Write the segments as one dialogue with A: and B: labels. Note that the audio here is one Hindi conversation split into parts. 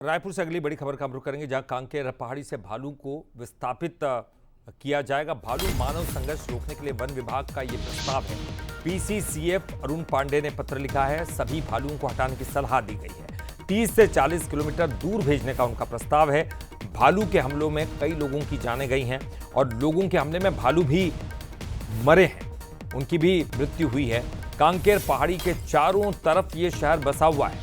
A: रायपुर से अगली बड़ी खबर का रुख करेंगे, जहां कांकेर पहाड़ी से भालू को विस्थापित किया जाएगा। भालू मानव संघर्ष रोकने के लिए वन विभाग का ये प्रस्ताव है। पीसीसीएफ अरुण पांडे ने पत्र लिखा है, सभी भालुओं को हटाने की सलाह दी गई है। 30 से 40 किलोमीटर दूर भेजने का उनका प्रस्ताव है। भालू के हमलों में कई लोगों की जानें गई हैं और लोगों के हमले में भालू भी मरे हैं, उनकी भी मृत्यु हुई है। कांकेर पहाड़ी के चारों तरफ ये शहर बसा हुआ है,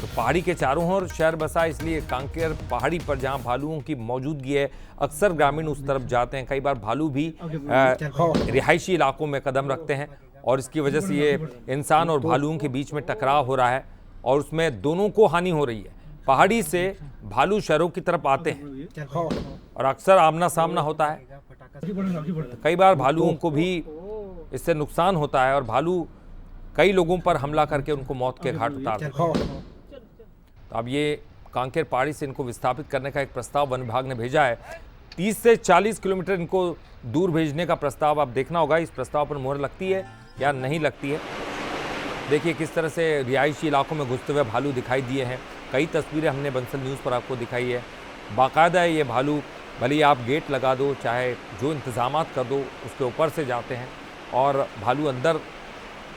A: तो पहाड़ी के चारों ओर शहर बसा, इसलिए कांकेर पहाड़ी पर जहां भालुओं की मौजूदगी है, अक्सर ग्रामीण उस तरफ जाते हैं। कई बार भालू भी रिहायशी इलाकों में कदम रखते हैं और इसकी वजह से ये इंसान और भालुओं के बीच में टकराव हो रहा है और उसमें दोनों को हानि हो रही है। पहाड़ी से भालू शहरों की तरफ आते हैं और अक्सर आमना सामना होता है। कई बार भालुओं को भी इससे नुकसान होता है और भालू कई लोगों पर हमला करके उनको मौत के घाट उतार देते हैं। तो अब ये कांकेर पहाड़ी से इनको विस्थापित करने का एक प्रस्ताव वन विभाग ने भेजा है। 30 से 40 किलोमीटर इनको दूर भेजने का प्रस्ताव। अब देखना होगा इस प्रस्ताव पर मुहर लगती है या नहीं लगती है। देखिए किस तरह से रिहायशी इलाकों में घुसते हुए भालू दिखाई दिए हैं। कई तस्वीरें हमने बंसल न्यूज़ पर आपको दिखाई है। बाकायदा है ये भालू, भले ही आप गेट लगा दो, चाहे जो इंतजामात कर दो, उसके ऊपर से जाते हैं और भालू अंदर,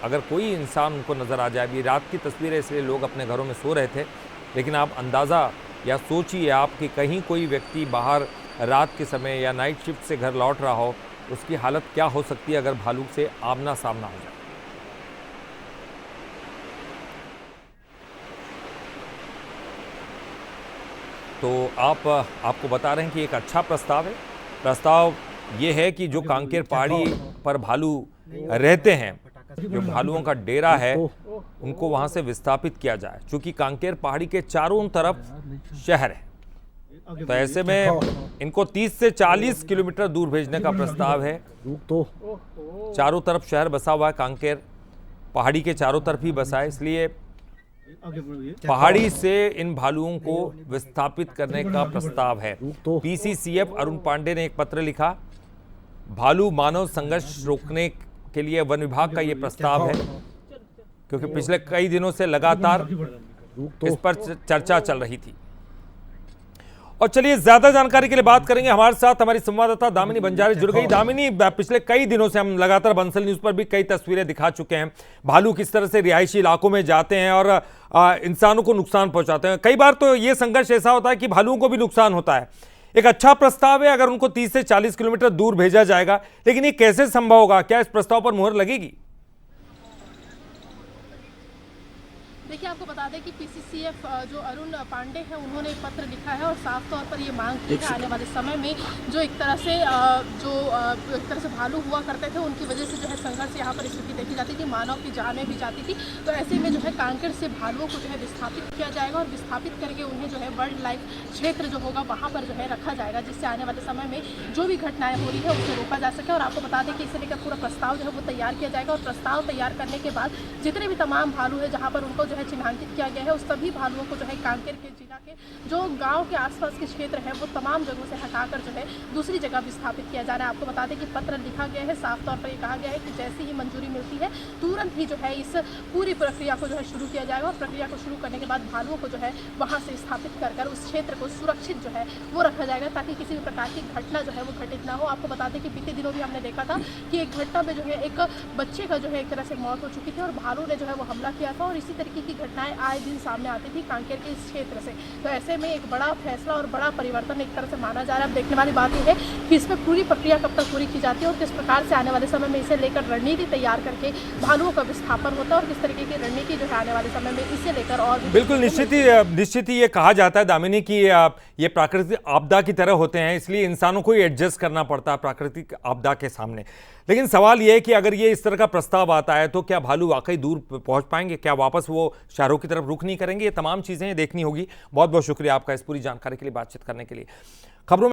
A: अगर कोई इंसान उनको नज़र आ जाए। अभी रात की तस्वीर है, इसलिए लोग अपने घरों में सो रहे थे, लेकिन आप अंदाज़ा या सोचिए आप कि कहीं कोई व्यक्ति बाहर रात के समय या नाइट शिफ्ट से घर लौट रहा हो, उसकी हालत क्या हो सकती है अगर भालू से आमना सामना हो जाए। तो आपको बता रहे हैं कि एक अच्छा प्रस्ताव है। प्रस्ताव ये है कि जो कांकेर पहाड़ी पर भालू रहते हैं, जो भालुओं का डेरा है, उनको वहां से विस्थापित किया जाए, क्योंकि कांकेर पहाड़ी के चारों तरफ शहर है। तो ऐसे में इनको 30 से 40 किलोमीटर दूर भेजने का प्रस्ताव है। चारों तरफ शहर बसा हुआ है, कांकेर पहाड़ी के चारों तरफ ही बसा है, इसलिए पहाड़ी से इन भालुओं को विस्थापित करने का प्रस्ताव है। पीसीसीएफ अरुण पांडे ने एक पत्र लिखा, भालू मानव संघर्ष रोकने के लिए वन विभाग का ये प्रस्ताव है, क्योंकि पिछले कई दिनों से लगातार इस पर चर्चा चल रही थी। और चलिए ज्यादा जानकारी के लिए बात करेंगे, हमारे साथ हमारी संवाददाता दामिनी बंजारे जुड़ गई। दामिनी, पिछले कई दिनों से हम लगातार बंसल न्यूज पर भी कई तस्वीरें दिखा चुके हैं, भालू किस तरह से रिहायशी इलाकों में जाते हैं और इंसानों को नुकसान पहुंचाते हैं। कई बार तो ये संघर्ष ऐसा होता है कि भालुओं को भी नुकसान होता है। एक अच्छा प्रस्ताव है अगर उनको 30 से 40 किलोमीटर दूर भेजा जाएगा, लेकिन ये कैसे संभव होगा? क्या इस प्रस्ताव पर मुहर लगेगी?
B: देखिए, आपको बता दें कि पीसीसीएफ जो अरुण पांडे हैं, उन्होंने एक पत्र लिखा है और साफ तौर पर ये मांग की है आने वाले समय में जो एक तरह से भालू हुआ करते थे, उनकी वजह से जो है संघर्ष यहाँ पर स्थिति देखी जाती थी, मानव की जानें भी जाती थी। तो ऐसे में जो है कांकेर से भालुओं को जो है विस्थापित किया जाएगा और विस्थापित करके उन्हें जो है वाइल्ड लाइफ क्षेत्र जो होगा वहाँ पर जो है रखा जाएगा, जिससे आने वाले समय में जो भी घटनाएं हो रही है उसे रोका जा सके। और आपको बता दें कि इसे लेकर पूरा प्रस्ताव जो है वो तैयार किया जाएगा और प्रस्ताव तैयार करने के बाद जितने भी तमाम भालू है जहाँ पर उनको जो है चिन्हांकित किया गया है, उस सभी भालुओं को जो है कांकेर के जिला के जो गांव के आसपास के क्षेत्र है वो तमाम जगहों से हटाकर जो है दूसरी जगह विस्थापित किया जा रहा है। आपको बता दें कि पत्र लिखा गया है, साफ तौर पर ये कहा गया है कि जैसे ही मंजूरी मिलती है तुरंत ही जो है इस पूरी प्रक्रिया को जो है शुरू किया जाएगा और प्रक्रिया को शुरू करने के बाद भालुओं को जो है वहाँ से स्थापित कर उस क्षेत्र को सुरक्षित जो है वो रखा जाएगा, ताकि किसी भी प्रकार की घटना जो है वो घटित ना हो। आपको बता दें कि बीते दिनों भी हमने देखा था कि एक घटना में जो है एक बच्चे का जो है एक तरह से मौत हो चुकी थी और भालू ने जो है वो हमला किया था और इसी तरीके की घटनाएं आए दिन सामने आती थी कांकेर के इस क्षेत्र से। तो ऐसे में एक बड़ा फैसला और बड़ा परिवर्तन एक तरह से माना जा रहा है। अब देखने वाली बात यह है कि इसमें पूरी प्रक्रिया कब तक पूरी की जाती है और किस प्रकार से आने वाले समय में इसे लेकर रणनीति तैयार करके भालुओं का विस्थापन होता है और किस तरीके की रणनीति जो है आने वाले समय में इसे लेकर। और
A: बिल्कुल निश्चित ही ये कहा जाता है दामिनी कि ये प्राकृतिक आपदा की तरह होते हैं, इसलिए इंसानों को ही एडजस्ट करना पड़ता है प्राकृतिक आपदा के सामने। लेकिन सवाल यह है कि अगर ये इस तरह का प्रस्ताव आता है तो क्या भालू वाकई दूर पहुंच पाएंगे? क्या वापस वो शहरों की तरफ रुख नहीं करेंगे? ये तमाम चीजें देखनी होगी। बहुत बहुत शुक्रिया आपका इस पूरी जानकारी के लिए, बातचीत करने के लिए। खबरों